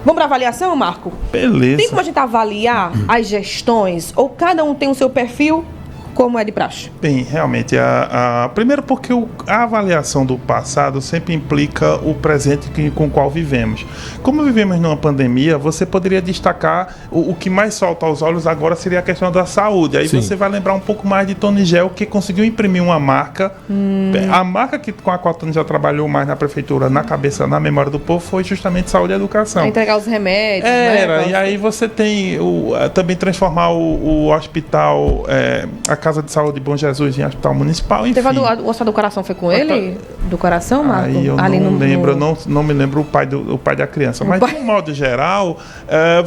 Vamos para avaliação, Marco? Beleza. Tem como a gente avaliar as gestões? Ou cada um tem o seu perfil, como é de praxe? Bem, realmente, primeiro porque a avaliação do passado sempre implica o presente com o qual vivemos. Como vivemos numa pandemia, você poderia destacar o que mais salta aos olhos agora seria a questão da saúde. Aí Sim. você vai lembrar um pouco mais de Tony Gel, que conseguiu imprimir uma marca. A marca com a qual Tony Gel trabalhou mais na prefeitura, na cabeça, na memória do povo, foi justamente saúde e educação. Pra entregar os remédios, Era, né? e aí você tem também transformar o hospital, a Casa de Saúde Bom Jesus em hospital municipal, enfim. Teve o Hospital do Coração, foi com ele? Do Coração, Marco? Aí eu Ali não no- lembro, no- não me lembro o pai da criança. Mas, de um modo geral,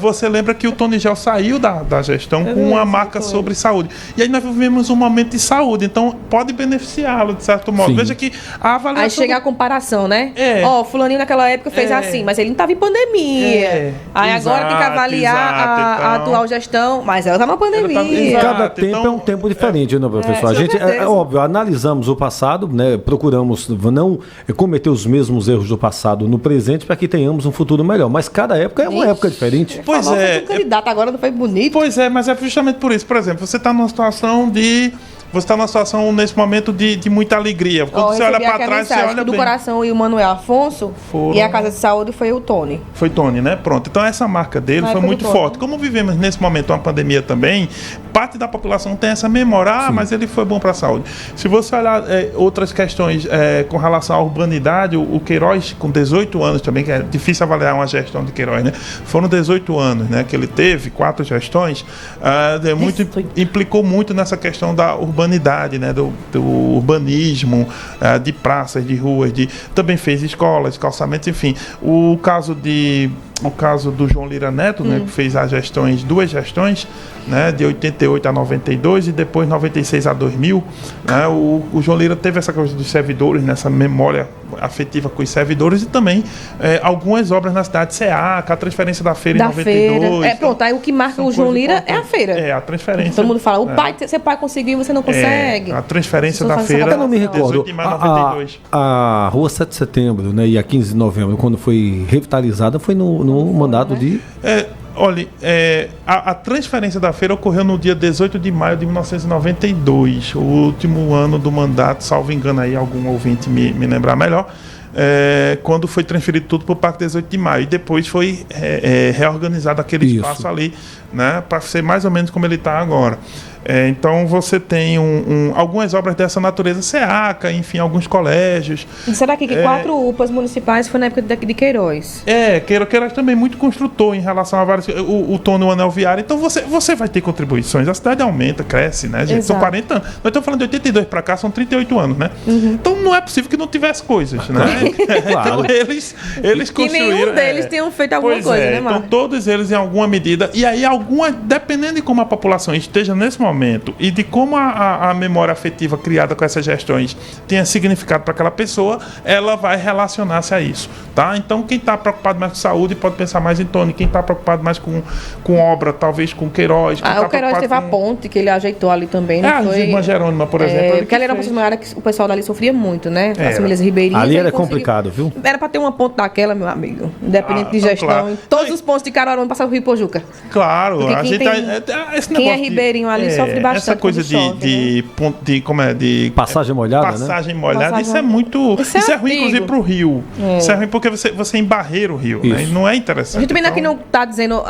você lembra que o Tony Gel saiu da gestão com uma marca sobre saúde. E aí nós vivemos um momento de saúde, então pode beneficiá-lo, de certo modo. Sim. Veja que a avaliação... Aí chega a comparação, né? É. Ó, fulaninho naquela época fez assim, mas ele não estava em pandemia. É, Aí agora tem que exato, avaliar a então. atual gestão, mas ela tá na pandemia. Exato. Cada tempo então, é um tempo diferente, né, professor? A com gente, certeza. óbvio, analisamos o passado, né? Procuramos não cometer os mesmos erros do passado no presente para que tenhamos um futuro melhor. Mas cada época é uma época diferente. Pois Falou, é, foi um candidato agora, não foi bonito. Pois é, mas é justamente por isso. Por exemplo, você está numa situação nesse momento de muita alegria. Quando Ó, você olha recebi para aqui a trás, você mensagem olha que do bem. Coração e o Manuel Afonso Foram- e a Casa de Saúde foi o Tony. Foi Tony, né? Pronto. Então essa marca dele Na foi época muito do Tony. forte. Como vivemos nesse momento uma pandemia também, parte da população tem essa memória, mas ele foi bom para a saúde. Se você olhar outras questões com relação à urbanidade, o Queiroz, com 18 anos também, que é difícil avaliar uma gestão de Queiroz, né? Foram 18 anos, né? Que ele teve, 4 gestões, implicou muito nessa questão da urbanidade, né? Do urbanismo, de praças, de ruas, também fez escolas, calçamentos, enfim. O caso do João Lira Neto, né, que fez duas gestões, né, de 88 a 92 e depois 96 a 2000, né, o João Lira teve essa coisa dos servidores, nessa memória afetiva com os servidores e também algumas obras na cidade, SEACA, a transferência da feira em 92. Feira. Pronto, aí o que marca são o João coisas Lira é a importantes. feira. É, a transferência. Todo mundo fala, seu pai conseguiu e você não consegue. A transferência da Vocês feira, fazem Eu não me recordo. 18 de maio de 92. A Rua 7 de Setembro, né, e a 15 de novembro, quando foi revitalizada, foi no mandato de... Olha, a transferência da feira ocorreu no dia 18 de maio de 1992, o último ano do mandato, salvo engano aí, algum ouvinte me lembrar melhor, quando foi transferido tudo para o Parque 18 de Maio. E depois foi reorganizado aquele Isso. espaço ali, né, para ser mais ou menos como ele está agora. Então você tem algumas obras dessa natureza, SEACA, enfim, alguns colégios. Será que 4 UPAs municipais foi na época de Queiroz? Queiroz também muito construtor em relação a vários. O Tony, o Anel Viário. Então você vai ter contribuições. A cidade aumenta, cresce, né, gente? São Exato. 40 anos. Nós estamos falando de 82 para cá, são 38 anos, né? Então não é possível que não tivesse coisas, né? Claro. Então eles Que construíram. nenhum deles tenham feito alguma Pois coisa, né, então Marco? todos eles em alguma medida. E aí dependendo de como a população esteja nesse momento e de como a memória afetiva criada com essas gestões tenha significado para aquela pessoa, ela vai relacionar-se a isso, tá? Então quem está preocupado mais com saúde pode pensar mais em Tony, quem está preocupado mais com obra, talvez com Queiroz. O Queiroz teve a ponte que ele ajeitou ali também, não a foi? Irmã Jerônima, por exemplo. Porque ali era uma área que o pessoal dali sofria muito, né? As Era. famílias ribeirinhas. Ali ele era conseguiu- complicado, viu? Era pra ter uma ponte daquela, meu amigo. Independente de então, gestão. claro. Em todos os pontos de Caruaru passava o Rio Pojuca. Claro, Porque a quem gente tem- esse quem é negócio ribeirinho ali sofre bastante essa coisa quando chove, de Passagem molhada, né? passagem molhada, Passagem- isso é muito. Isso é Isso é ruim, antigo. inclusive, pro rio. Isso é ruim porque você embarreira o rio, né? E Isso. não é A interessante. gente também aqui Então, não tá dizendo,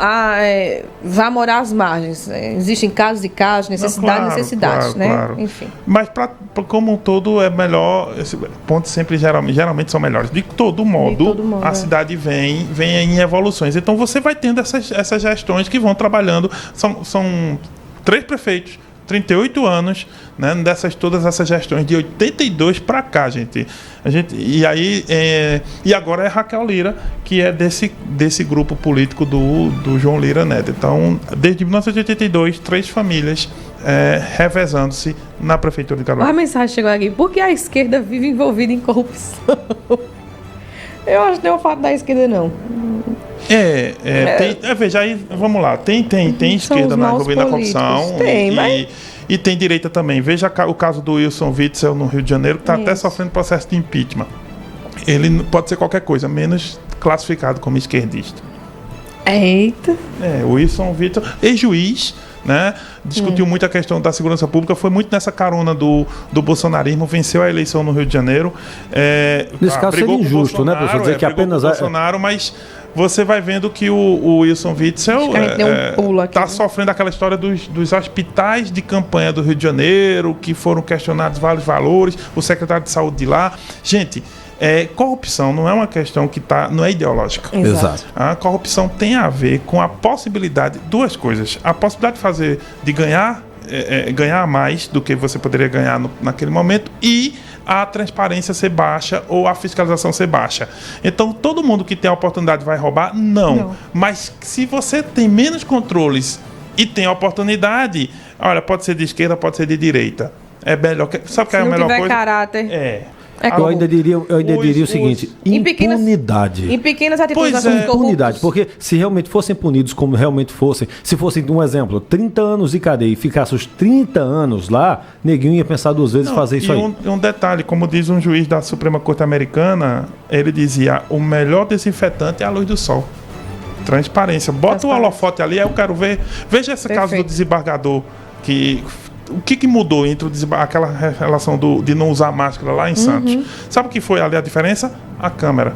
vá morar às margens. Existem casos e casos, necessidades, né? Claro. Enfim. Mas como um todo é melhor, pontos sempre geralmente são melhores. De todo modo, a cidade vem em evoluções. Então você vai tendo essas gestões que vão trabalhando. São 3 prefeitos, 38 anos, né, todas essas gestões de 82 para cá, gente. E agora é Raquel Lira, que é desse grupo político do João Lira Neto. Então, desde 1982, 3 famílias revezando-se na prefeitura de Caruaru. A mensagem chegou aqui. Por que a esquerda vive envolvida em corrupção? Eu acho que não é o fato da esquerda, não. Veja aí, vamos lá. Tem São esquerda os na maus envolvida na corrupção. políticos. Tem, mas e tem direita também. Veja o caso do Wilson Witzel no Rio de Janeiro, que está até sofrendo processo de impeachment. Ele pode ser qualquer coisa, menos classificado como esquerdista. Eita. O Wilson Witzel, ex-juiz, né? Discutiu muito a questão da segurança pública, foi muito nessa carona do bolsonarismo, venceu a eleição no Rio de Janeiro. Nesse caso seria injusto, né, professor? Dizer que apenas... Bolsonaro, mas você vai vendo que o Wilson Witzel está sofrendo aquela história dos hospitais de campanha do Rio de Janeiro, que foram questionados vários valores, o secretário de saúde de lá. Gente... corrupção não é uma questão que não é ideológica. Exato. A corrupção tem a ver com a possibilidade, duas coisas. A possibilidade de ganhar mais do que você poderia ganhar naquele momento e a transparência ser baixa ou a fiscalização ser baixa. Então, todo mundo que tem a oportunidade vai roubar? Não. Mas se você tem menos controles e tem a oportunidade, olha, pode ser de esquerda, pode ser de direita. É melhor. Sabe que é a melhor coisa? Se não tiver caráter. Eu ainda diria o seguinte, impunidade. Em pequenas atitudes nós somos impunidade, porque se realmente fossem punidos como realmente fossem, se fossem, um exemplo, 30 anos de cadeia e ficasse os 30 anos lá, neguinho ia pensar duas vezes fazer isso aí. Um detalhe, como diz um juiz da Suprema Corte Americana, ele dizia, o melhor desinfetante é a luz do sol. Transparência. Bota o holofote ali, eu quero ver. Veja esse caso do desembargador o que mudou entre aquela relação de não usar máscara lá em Santos? Sabe o que foi ali a diferença? A câmera.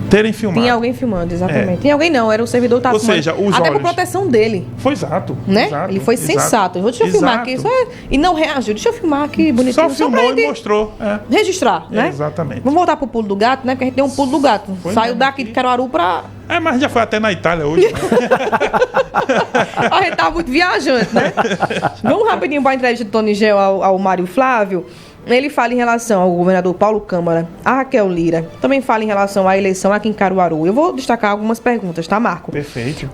Terem filmado. Tinha alguém filmando, exatamente. Tinha alguém não, era o servidor que estava filmando. Ou seja, os até olhos... por proteção dele. Foi exato. Né? Exato, ele foi sensato. Deixa eu filmar aqui. E não reagiu. Deixa eu filmar aqui, bonitinho. Só filmou e mostrou. Registrar, né? Exatamente. Vamos voltar pro pulo do gato, né? Porque a gente tem um pulo do gato. Saiu daqui de Caruaru pra... mas já foi até na Itália hoje. A gente tá muito viajante, né? Vamos rapidinho para a entrevista do Tony Gel ao Mário Flávio. Ele fala em relação ao governador Paulo Câmara, a Raquel Lira. Também fala em relação à eleição aqui em Caruaru. Eu vou destacar algumas perguntas, tá, Marco? Perfeito.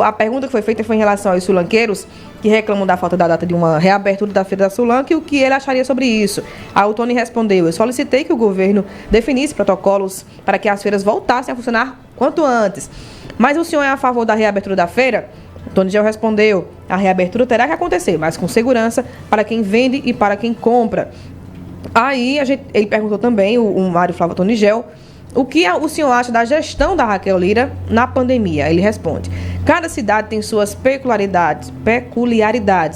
A pergunta que foi feita foi em relação aos sulanqueiros, que reclamam da falta da data de uma reabertura da Feira da Sulanca e o que ele acharia sobre isso. O Tony respondeu: eu solicitei que o governo definisse protocolos para que as feiras voltassem a funcionar quanto antes. Mas o senhor é a favor da reabertura da feira? O Tony Gel respondeu: a reabertura terá que acontecer, mas com segurança para quem vende e para quem compra. Aí ele perguntou também, o Mário Flávio Tony Gel, o que o senhor acha da gestão da Raquel Lira na pandemia? Ele responde: cada cidade tem suas peculiaridades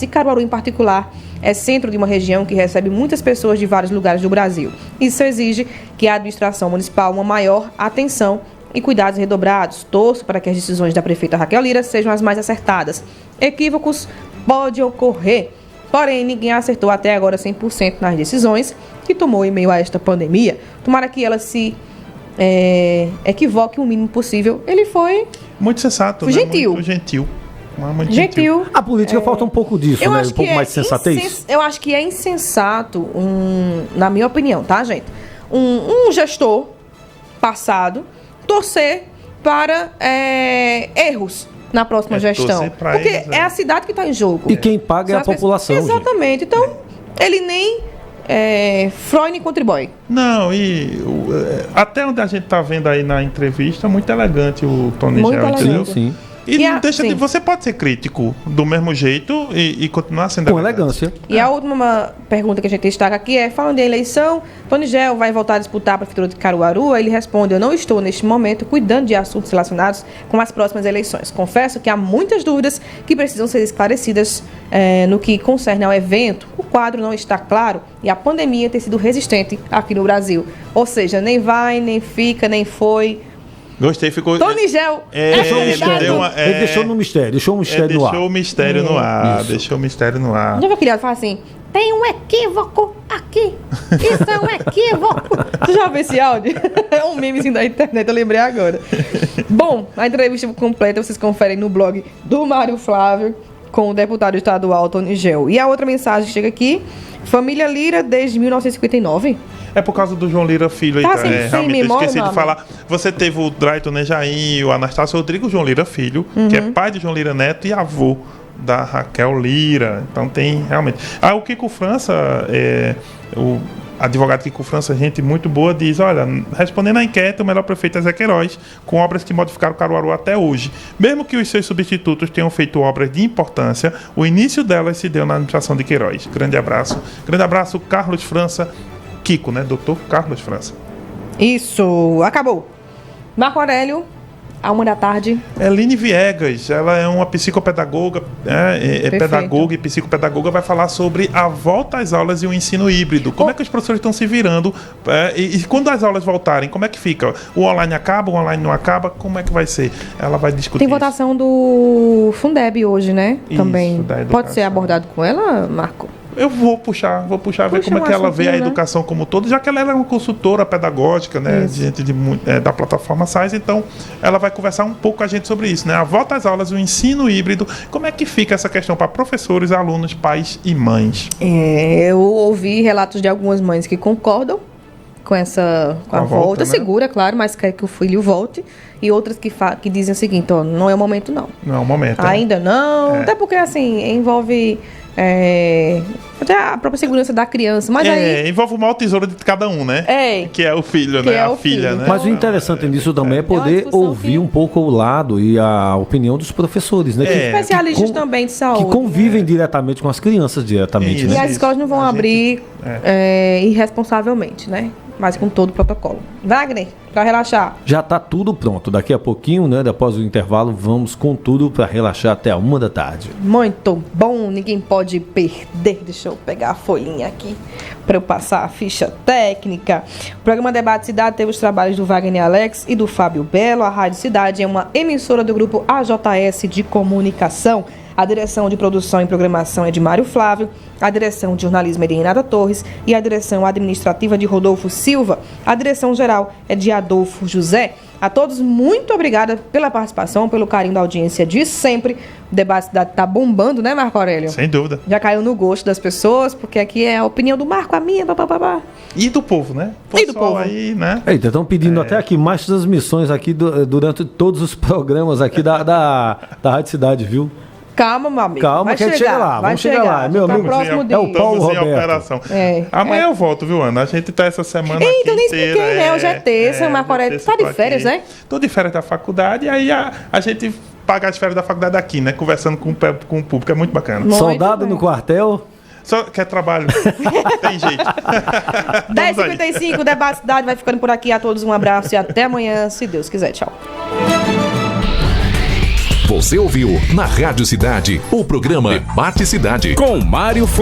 e Caruaru em particular é centro de uma região que recebe muitas pessoas de vários lugares do Brasil. Isso exige que a administração municipal uma maior atenção e cuidados redobrados. Torço para que as decisões da prefeita Raquel Lira sejam as mais acertadas. Equívocos podem ocorrer, porém ninguém acertou até agora 100% nas decisões que tomou em meio a esta pandemia. Tomara que ela se equivoque o mínimo possível. Ele foi muito sensato, gentil. Muito gentil. Muito gentil. A política falta um pouco disso, né? Um pouco mais de sensatez. Eu acho que é insensato, na minha opinião, tá, gente? Um gestor passado torcer para erros na próxima gestão. Porque é a cidade que está em jogo. E quem paga é a população. Exatamente. Gente. Então, ele nem Freud nem contribui. Não, até onde a gente está vendo aí na entrevista, muito elegante o Tony Gel, entendeu? Sim. E não deixa de. Você pode ser crítico do mesmo jeito e continuar sendo com elegância. E a última pergunta que a gente destaca aqui é: falando de eleição, Tony Gel vai voltar a disputar a prefeitura de Caruaru? Aí ele responde: eu não estou neste momento cuidando de assuntos relacionados com as próximas eleições. Confesso que há muitas dúvidas que precisam ser esclarecidas no que concerne ao evento. O quadro não está claro e a pandemia tem sido resistente aqui no Brasil. Ou seja, nem vai, nem fica, nem foi. Gostei, ficou... Tony Gel ele deixou no mistério, deixou o mistério no ar. Deixou o mistério no ar, deixou o mistério no ar. Já foi criado, fala assim: tem um equívoco aqui, isso é um equívoco. Tu já viu esse áudio? É um memezinho da internet, eu lembrei agora. Bom, a entrevista completa vocês conferem no blog do Mário Flávio com o deputado estadual Tony Gel. E a outra mensagem que chega aqui: família Lira desde 1959. É por causa do João Lira Filho. Tá realmente esqueci de falar. Você teve o Drayton Nejaim, o Anastácio Rodrigues, o João Lira Filho, que é pai de João Lira Neto e avô da Raquel Lira. Então tem realmente... o Kiko França, advogado Kiko França, gente muito boa, diz, olha, respondendo à enquete, o melhor prefeito é Zé Queiroz, com obras que modificaram Caruaru até hoje. Mesmo que os seus substitutos tenham feito obras de importância, o início delas se deu na administração de Queiroz. Grande abraço. Grande abraço, Carlos França. Kiko, né? Doutor Carlos França. Isso, acabou. Marco Aurélio, à 1h da tarde. Eline Viegas, ela é uma psicopedagoga, pedagoga e psicopedagoga, vai falar sobre a volta às aulas e o ensino híbrido. Como é que os professores estão se virando? E quando as aulas voltarem, como é que fica? O online acaba, o online não acaba? Como é que vai ser? Ela vai discutir. Tem votação do Fundeb hoje, né? Isso, também. da educação. Pode ser abordado com ela, Marco? Eu vou puxar, ver como é que ela vê a educação como todo, já que ela é uma consultora pedagógica, né, da plataforma SAIS, então ela vai conversar um pouco com a gente sobre isso, né? A volta às aulas, o ensino híbrido, como é que fica essa questão para professores, alunos, pais e mães? Eu ouvi relatos de algumas mães que concordam com a volta, né? Segura, claro, mas quer que o filho volte, e outras que dizem o seguinte, ó, não é o momento não. Não é o momento. Ainda não, até porque assim, envolve até a própria segurança da criança, mas aí envolve o maior tesouro de cada um, né? Que é o filho, que né? É a o filha, filho. né? Mas o interessante nisso também é poder ouvir um pouco o lado e a opinião dos professores, né? Especialistas também de saúde. Que convivem diretamente com as crianças diretamente. E as escolas não vão abrir irresponsavelmente, né? Mas com todo o protocolo. Wagner, para relaxar. Já tá tudo pronto. Daqui a pouquinho, né? Após o intervalo, vamos com tudo para relaxar até a 1 da tarde. Muito bom, ninguém pode perder. Deixa eu pegar a folhinha aqui para eu passar a ficha técnica. O programa Debate Cidade teve os trabalhos do Wagner Alex e do Fábio Belo. A Rádio Cidade é uma emissora do grupo AJS de Comunicação. A direção de produção e programação é de Mário Flávio, a direção de jornalismo é de Renata Torres e a direção administrativa de Rodolfo Silva. A direção geral é de Adolfo José. A todos, muito obrigada pela participação, pelo carinho da audiência de sempre. O Debate Cidade está bombando, né, Marco Aurélio? Sem dúvida. Já caiu no gosto das pessoas, porque aqui é a opinião do Marco, a minha, papapá. E do povo, né? E do povo. Aí, né? Eita, estão pedindo até aqui mais transmissões aqui durante todos os programas aqui da Rádio Cidade, viu? Calma, meu amigo. Calma, vai que a gente chegar, chega lá. Vamos chegar lá. Meu amigo, é o Paulo Roberto. Operação. Amanhã eu volto, viu, Ana? A gente tá essa semana aqui então nem expliquei, inteira, né? Hoje é terça, Marco Aurélio tá de férias, né? Tô de férias da faculdade, e aí a gente paga as férias da faculdade aqui, né? Conversando com o público, é muito bacana. Soldado no quartel. Só quer trabalho. Tem jeito. 10h55, o Debate Cidade vai ficando por aqui. A todos um abraço e até amanhã, se Deus quiser. Tchau. Você ouviu na Rádio Cidade o programa Debate Cidade com Mário Flávio.